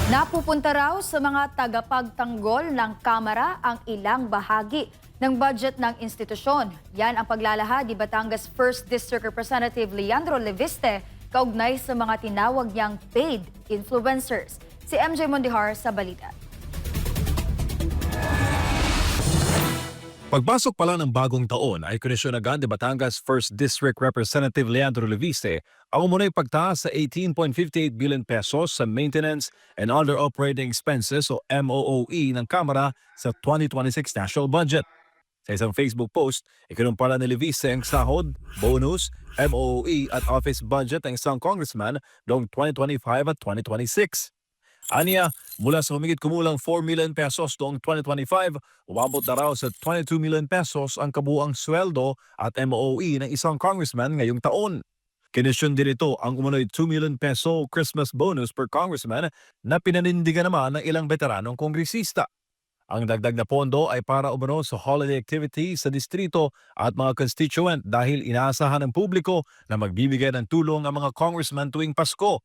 Napupunta raw sa mga tagapagtanggol ng Kamara ang ilang bahagi ng budget ng institusyon. Yan ang paglalahad ni Batangas 1st District Representative Leandro Leviste kaugnay sa mga tinawag niyang paid influencers. Si MJ Mondihar sa balita. Pagpasok pala ng bagong taon ay komisyonagan ni Batangas 1st District Representative Leandro Leviste ang umunay pagtaas sa 18.58 billion pesos sa Maintenance and Other Operating Expenses o MOOE ng Kamara sa 2026 National Budget. Sa isang Facebook post, ikinumpara ni Leviste ang sahod, bonus, MOOE at office budget ng isang congressman noong 2025 at 2026. Aniya, mula sa humigit kumulang 4 million pesos noong 2025, umabot na raw sa 22 million pesos ang kabuang sweldo at MOE ng isang congressman ngayong taon. Kinisyon din ito ang umunoy 2 million peso Christmas bonus per congressman na pinanindigan naman ng ilang veteranong kongresista. Ang dagdag na pondo ay para umano sa holiday activities sa distrito at mga constituent dahil inaasahan ng publiko na magbibigay ng tulong ang mga congressman tuwing Pasko.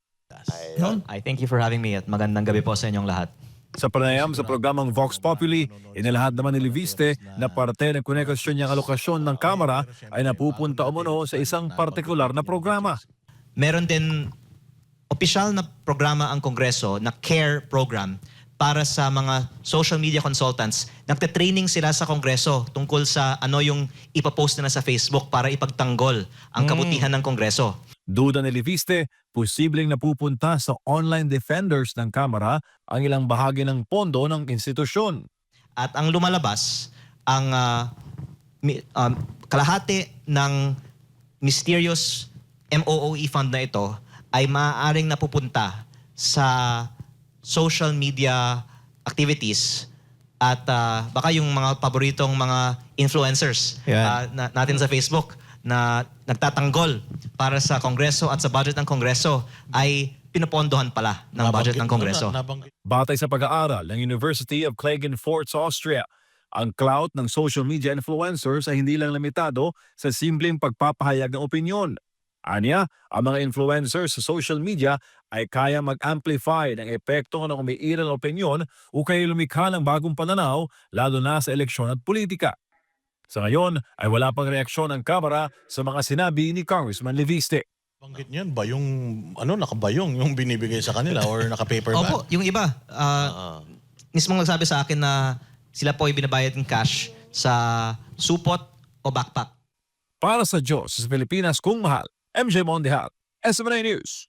I thank you for having me at magandang gabi po sa inyong lahat. Sa panayam sa programang Vox Populi, inilahad naman ni Leviste na parte ng konekasyon niyang alokasyon ng Kamara ay napupunta umano sa isang partikular na programa. Meron din opisyal na programa ang Kongreso na CARE program para sa mga social media consultants. Nagte-training sila sa Kongreso tungkol sa ano yung ipapost nila sa Facebook para ipagtanggol ang kabutihan ng Kongreso. Duda ni Leviste, posibleng napupunta sa online defenders ng Kamara ang ilang bahagi ng pondo ng institusyon. At ang lumalabas, ang kalahati ng mysterious MOOE fund na ito ay maaaring napupunta sa social media activities at baka yung mga paboritong mga influencers natin sa Facebook na nagtatanggol para sa Kongreso at sa budget ng Kongreso ay pinapondohan pala ng budget ng Kongreso. Batay sa pag-aaral ng University of Klagenfurt sa Austria, ang clout ng social media influencers ay hindi lang limitado sa simpleng pagpapahayag ng opinyon. Anya, ang mga influencers sa social media ay kaya mag-amplify ng epekto ng umiiral na opinyon o kaya lumikha ng bagong pananaw lalo na sa eleksyon at politika. Sa ngayon ay wala pang reaksyon ng Kamara sa mga sinabi ni Congressman Leviste. Banggit niyan ba yung nakabayong yung binibigay sa kanila or naka-paper bag? Opo, yung iba. Mismong nagsabi sa akin na sila po ay binabayad ng cash sa supot o backpack. Para sa Diyos sa Pilipinas kung mahal, MJ Mondihar, SMNA News.